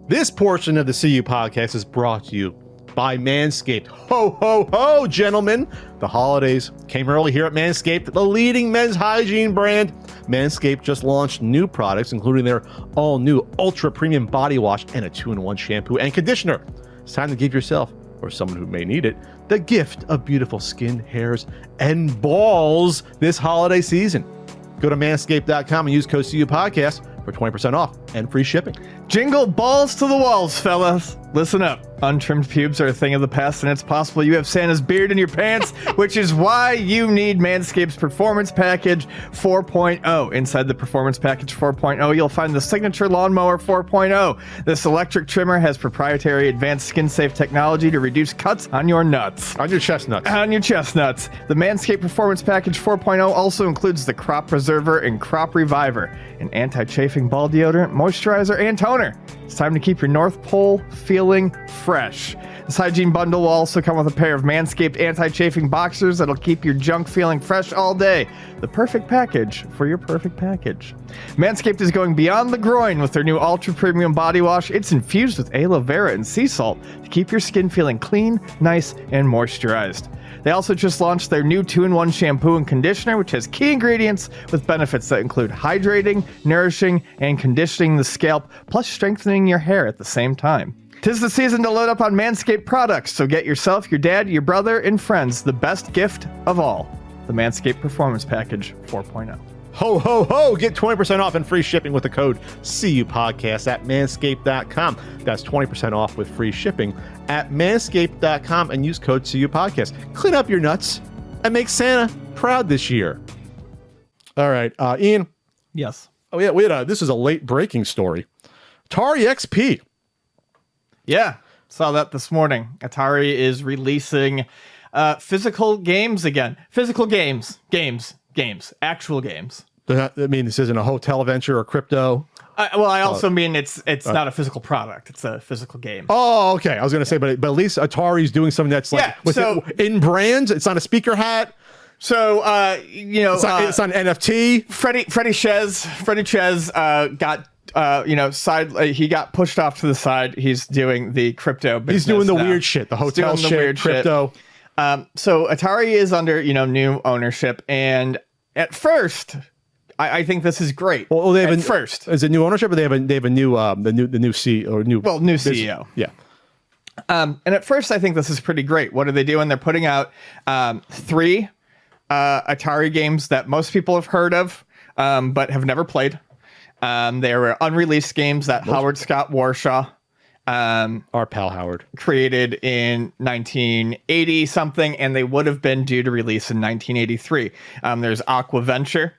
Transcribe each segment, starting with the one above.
This portion of the CU podcast is brought to you by Manscaped. Ho, ho, ho, gentlemen. The holidays came early here at Manscaped, the leading men's hygiene brand. Manscaped just launched new products, including their all-new ultra premium body wash and a 2-in-1 shampoo and conditioner. It's time to give yourself, or someone who may need it, the gift of beautiful skin, hairs, and balls this holiday season. Go to manscaped.com and use code CU Podcast for 20% off and free shipping. Jingle balls to the walls, fellas. Listen up. Untrimmed pubes are a thing of the past, and it's possible you have Santa's beard in your pants, which is why you need Manscaped's Performance Package 4.0. Inside the Performance Package 4.0, you'll find the Signature Lawnmower 4.0. This electric trimmer has proprietary advanced skin-safe technology to reduce cuts on your nuts. On your chestnuts. On your chestnuts. The Manscaped Performance Package 4.0 also includes the Crop Preserver and Crop Reviver, an anti-chafing ball deodorant, moisturizer, and toner. It's time to keep your North Pole feeling fresh. This hygiene bundle will also come with a pair of Manscaped anti-chafing boxers that'll keep your junk feeling fresh all day. The perfect package for your perfect package. Manscaped is going beyond the groin with their new ultra premium body wash. It's infused with aloe vera and sea salt to keep your skin feeling clean, nice, and moisturized. They also just launched their new 2-in-1 shampoo and conditioner, which has key ingredients with benefits that include hydrating, nourishing, and conditioning the scalp, plus strengthening your hair at the same time. 'Tis the season to load up on Manscaped products, so get yourself, your dad, your brother, and friends the best gift of all, the Manscaped Performance Package 4.0. Ho, ho, ho! Get 20% off and free shipping with the code CU Podcast at manscaped.com. That's 20% off with free shipping at manscaped.com and use code CU Podcast. Clean up your nuts and make Santa proud this year. All right, Ian. Yes. Oh yeah, this is a late breaking story. Atari XP. Yeah, saw that this morning. Atari is releasing physical games again. Physical games. Actual games. I mean, this isn't a hotel venture or crypto. I also mean it's not a physical product. It's a physical game. Oh, okay. I was going to say, but at least Atari's doing something that's like in brands. It's not a speaker hat. So it's not an NFT. Freddie Ches got he got pushed off to the side. He's doing the crypto business. He's doing the now. weird shit, the hotel shit, crypto. So Atari is under new ownership, and at first, I think this is great. Well, they have first is it new ownership, or they have a new new CEO or new CEO. Yeah. And at first, I think this is pretty great. What are they doing? They're putting out 3 Atari games that most people have heard of, but have never played. They were unreleased games that Howard Scott Warshaw, our pal Howard, created in 1980 something, and they would have been due to release in 1983. There's Aquaventure,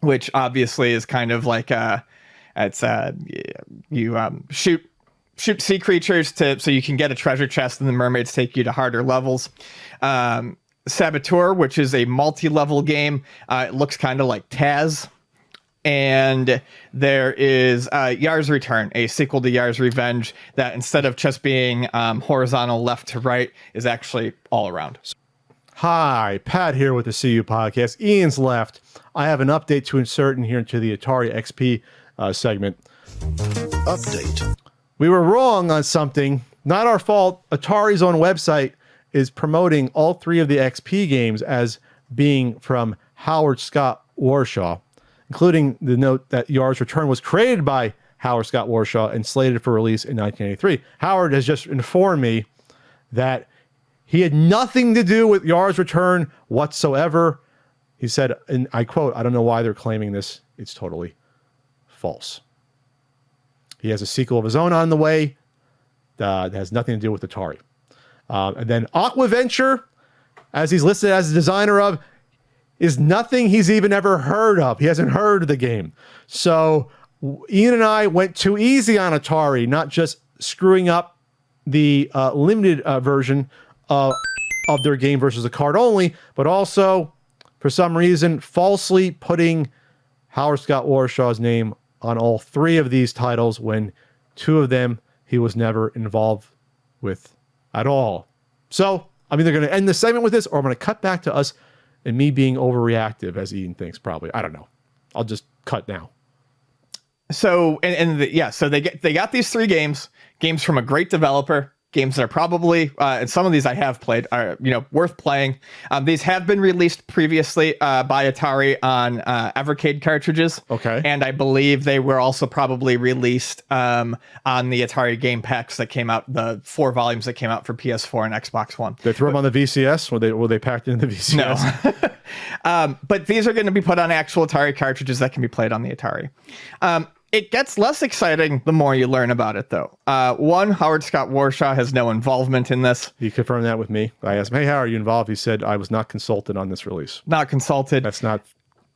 which obviously is kind of like you shoot sea creatures so you can get a treasure chest, and the mermaids take you to harder levels. Saboteur, which is a multi-level game. It looks kind of like Taz. And there is Yars Return, a sequel to Yars Revenge that instead of just being horizontal left to right is actually all around. Hi, Pat here with the CU Podcast. Ian's left. I have an update to insert in here into the Atari XP segment. Update. We were wrong on something. Not our fault. Atari's own website is promoting all 3 of the XP games as being from Howard Scott Warshaw, including the note that Yars Return was created by Howard Scott Warshaw and slated for release in 1983. Howard has just informed me that he had nothing to do with Yars Return whatsoever. He said, and I quote, "I don't know why they're claiming this. It's totally false." He has a sequel of his own on the way that has nothing to do with Atari. And then Aquaventure, as he's listed as the designer of, is nothing he's even ever heard of. He hasn't heard of the game. So Ian and I went too easy on Atari, not just screwing up the limited version of their game versus a card only, but also, for some reason, falsely putting Howard Scott Warshaw's name on all 3 of these titles when 2 of them he was never involved with at all. So I'm either going to end the segment with this, or I'm going to cut back to us and me being overreactive, as Ian thinks, probably. I don't know. I'll just cut now. So so they got these 3 games from a great developer, games that are probably and some of these I have played are worth playing. These have been released previously by Atari on Evercade cartridges. Okay. And I believe they were also probably released on the Atari game packs that came out, the 4 volumes that came out for PS4 and Xbox One. They threw them on the VCS? Were they packed into the VCS? No. But these are going to be put on actual Atari cartridges that can be played on the Atari. It gets less exciting the more you learn about it, though. One, Howard Scott Warshaw has no involvement in this. He confirmed that with me. I asked him, hey, how are you involved? He said, I was not consulted on this release. Not consulted. That's not...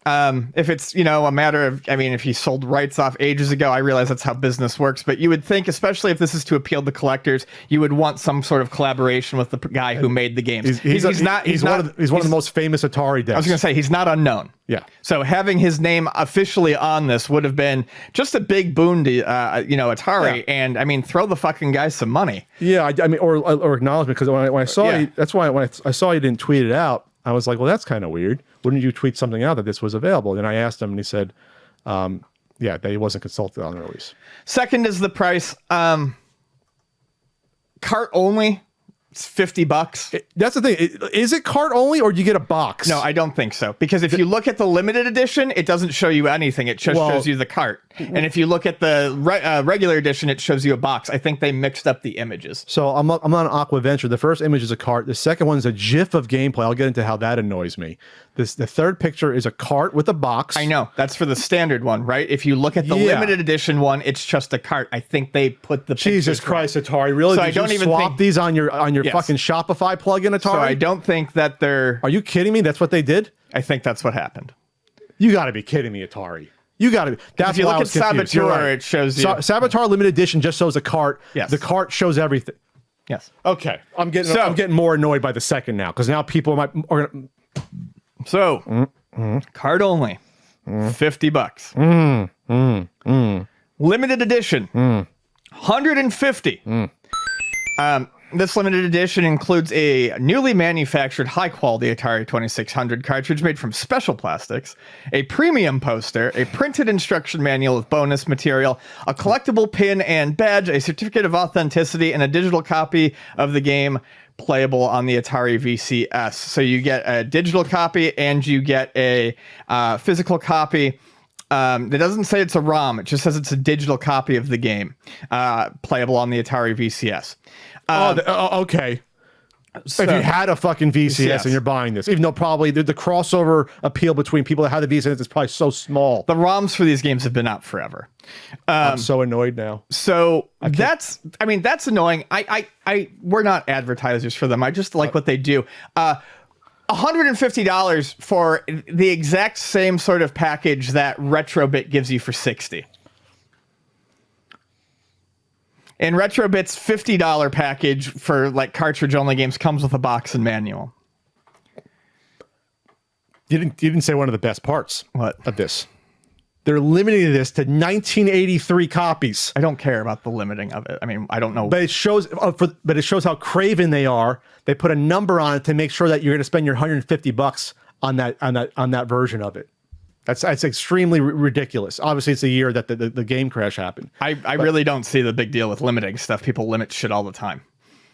If it's, a matter of, if he sold rights off ages ago, I realize that's how business works, but you would think, especially if this is to appeal to collectors, you would want some sort of collaboration with the guy who made the games. He's one of the most famous Atari devs. I was going to say, he's not unknown. Yeah. So having his name officially on this would have been just a big boon to, Atari. Yeah. And throw the fucking guy some money. Yeah. Or acknowledgement. Because when I saw that's why when I saw he didn't tweet it out, I was like, well, that's kind of weird. Wouldn't you tweet something out that this was available? And I asked him, and he said, that he wasn't consulted on the release. Second is the price. Cart only. It's $50. That's the thing. Is it cart only, or do you get a box? No, I don't think so. Because if you look at the limited edition, it doesn't show you anything. It just shows you the cart. And if you look at the regular edition, it shows you a box. I think they mixed up the images. So I'm on Aquaventure. The first image is a cart. The second one is a GIF of gameplay. I'll get into how that annoys me. The third picture is a cart with a box. I know. That's for the standard one, right? If you look at the limited edition one, it's just a cart. I think they put the Jesus Christ, Atari. Really? So Did I don't you even swap think these on your fucking Shopify plugin, Atari? So I don't think that they're... Are you kidding me? That's what they did? I think that's what happened. You got to be kidding me, Atari. You got to be. That's if you look at Saboteur, right. It shows you. Saboteur limited edition just shows a cart. Yes. The cart shows everything. Yes. Okay. I'm getting more annoyed by the second now, because now people are going to... So, cart only. $50. Limited edition. 150. This limited edition includes a newly manufactured high-quality Atari 2600 cartridge made from special plastics, a premium poster, a printed instruction manual with bonus material, a collectible pin and badge, a certificate of authenticity, and a digital copy of the game playable on the Atari VCS. So you get a digital copy and you get a physical copy. It doesn't say it's a ROM. It just says it's a digital copy of the game playable on the Atari VCS. Okay. So, if you had a fucking VCS and you're buying this, even though probably the crossover appeal between people that have the VCS is probably so small. The ROMs for these games have been out forever. I'm so annoyed now. So that's annoying. We're not advertisers for them. I just like what they do. $150 for the exact same sort of package that Retrobit gives you for $60. And Retrobit's $50 package for like cartridge only games comes with a box and manual. You didn't say one of the best parts of this. They're limiting this to 1983 copies. I don't care about the limiting of it. I don't know. But it shows how craven they are. They put a number on it to make sure that you're going to spend your $150 on that version of it. That's extremely ridiculous. Obviously, it's the year that the game crash happened. I really don't see the big deal with limiting stuff. People limit shit all the time.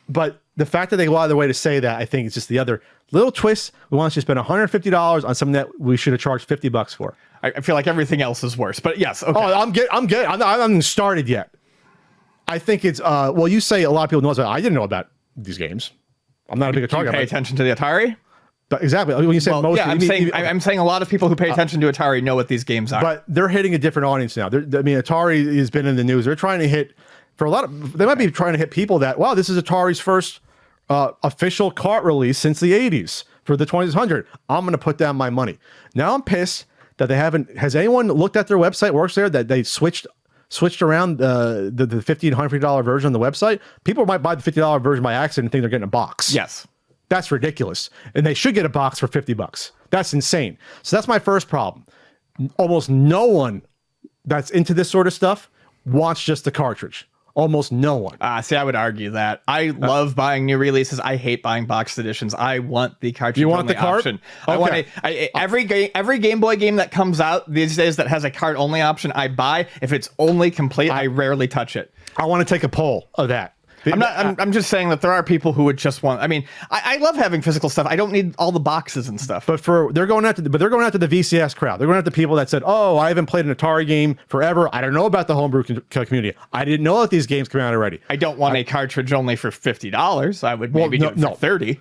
But the fact that they go out of their way to say that, I think it's just the other little twist. We want you to spend $150 on something that we should have charged $50 for. I feel like everything else is worse. But yes, okay. Oh, I'm good. I'm not even started yet. I think it's you say a lot of people know. I didn't know about these games. I'm not a big Atari guy. Pay attention to the Atari. But exactly. When you say most, I'm saying a lot of people who pay attention to Atari know what these games are. But they're hitting a different audience now. Atari has been in the news. They're trying to hit they might be trying to hit people that, wow, this is Atari's first official cart release since the 80s for the 2600. I'm going to put down my money. Now I'm pissed that they haven't. Has anyone looked at their website, works there, that they switched around the $50 and $150 version on the website? People might buy the $50 version by accident and think they're getting a box. Yes. That's ridiculous. And they should get a box for $50. That's insane. So that's my first problem. Almost no one that's into this sort of stuff wants just the cartridge. Almost no one. See, I would argue that. I love buying new releases. I hate buying boxed editions. I want the cartridge You want the cart? option. I want every Game Boy game that comes out these days that has a cart only option, I buy. If it's only complete, I rarely touch it. I want to take a poll of that. I'm just saying that there are people who would just want. I mean, I love having physical stuff. I don't need all the boxes and stuff. But they're going after the VCS crowd. They're going after people that said, "Oh, I haven't played an Atari game forever. I don't know about the homebrew community. I didn't know that these games come out already. I don't want a cartridge only for $50. I would maybe do it for $30."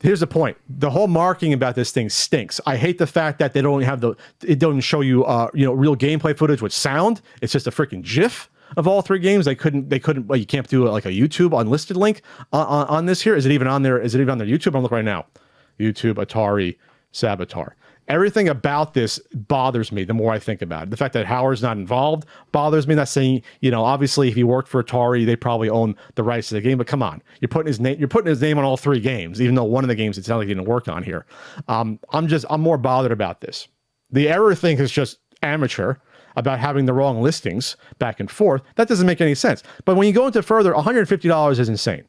Here's the point: the whole marketing about this thing stinks. I hate the fact that they don't have it doesn't show you real gameplay footage with sound. It's just a freaking GIF of all three games. They couldn't. Well, you can't do like a YouTube unlisted link on this here. Is it even on there? Is it even on their YouTube? I'm looking right now. YouTube, Atari, Saboteur. Everything about this bothers me the more I think about it. The fact that Howard's not involved bothers me. That's saying, obviously if he worked for Atari, they probably own the rights to the game. But come on, you're putting his name on all three games, even though one of the games it sounds like he didn't work on here. I'm more bothered about this. The error thing is just amateur about having the wrong listings back and forth. That doesn't make any sense. But when you go into further, $150 is insane.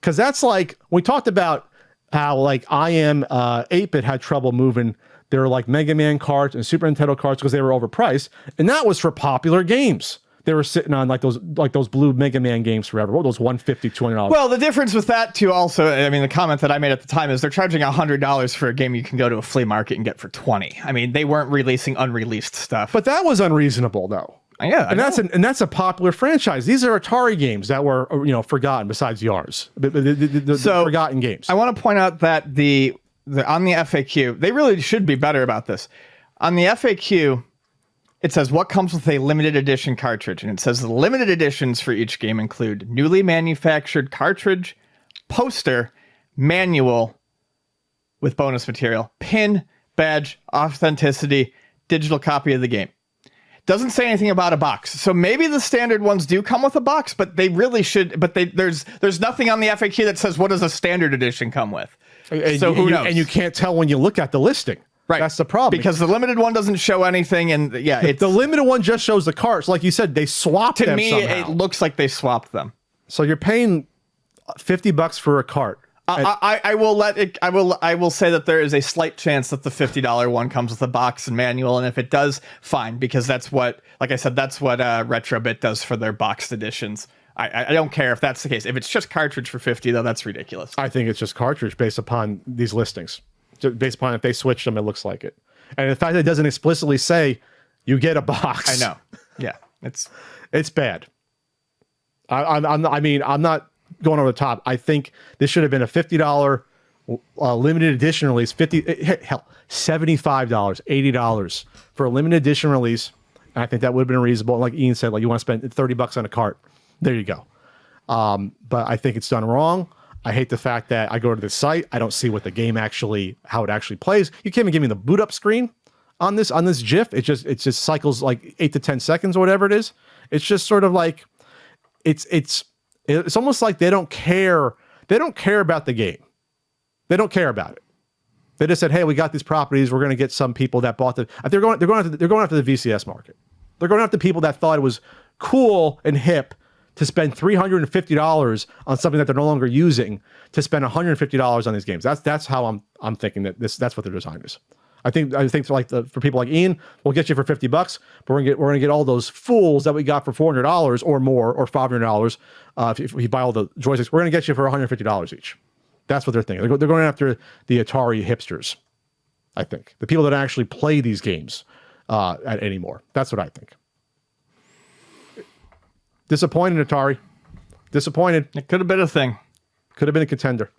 Because that's like, we talked about how like IM 8-bit had trouble moving their like Mega Man carts and Super Nintendo carts because they were overpriced. And that was for popular games. They were sitting on like those blue Mega Man games forever. What were those $150, $200? Well, the difference with that too also, I mean, the comment that I made at the time is they're charging $100 for a game you can go to a flea market and get for $20. I mean, they weren't releasing unreleased stuff. But that was unreasonable though. Yeah, and that's a popular franchise. These are Atari games that were forgotten besides Yars. The forgotten games. I want to point out that on the FAQ, they really should be better about this. On the FAQ, it says what comes with a limited edition cartridge, and it says the limited editions for each game include newly manufactured cartridge, poster, manual with bonus material, pin, badge, authenticity, digital copy of the game. Doesn't say anything about a box. So maybe the standard ones do come with a box, but they really should. But there's nothing on the FAQ that says what does a standard edition come with. So who knows? And you can't tell when you look at the listing. Right. That's the problem. Because the limited one doesn't show anything, and it's the limited one just shows the carts. Like you said, they swapped them somehow. To me, it looks like they swapped them. So you're paying $50 for a cart. I will say that there is a slight chance that the $50 one comes with a box and manual, and if it does, fine, because that's what, like I said, that's what Retrobit does for their boxed editions. I don't care if that's the case. If it's just cartridge for $50, though, that's ridiculous. I think it's just cartridge based upon these listings. Just based upon if they switch them, it looks like it. And the fact that it doesn't explicitly say you get a box. I know. Yeah, it's bad. I'm not going over the top. I think this should have been a $50 limited edition release. $75, $80 for a limited edition release. And I think that would have been reasonable. And like Ian said, like you want to spend $30 on a cart. There you go. But I think it's done wrong. I hate the fact that I go to the site, I don't see what the game how it actually plays. You can't even give me the boot up screen on this GIF. It just cycles like 8 to 10 seconds or whatever it is. It's just sort of like it's almost like they don't care. They don't care about the game. They don't care about it. They just said, "Hey, we got these properties. We're going to get some people that bought the." They're going after the VCS market. They're going after people that thought it was cool and hip to spend $350 on something that they're no longer using, to spend $150 on these games. That's how I'm thinking that's what their design is. I think for people like Ian, we'll get you for $50, but we're gonna get all those fools that we got for $400 or more, or $500 if you buy all the joysticks. We're gonna get you for $150 each. That's what they're thinking. They're going after the Atari hipsters. I think the people that actually play these games anymore. That's what I think. Disappointed, Atari. Disappointed. It could have been a thing. Could have been a contender.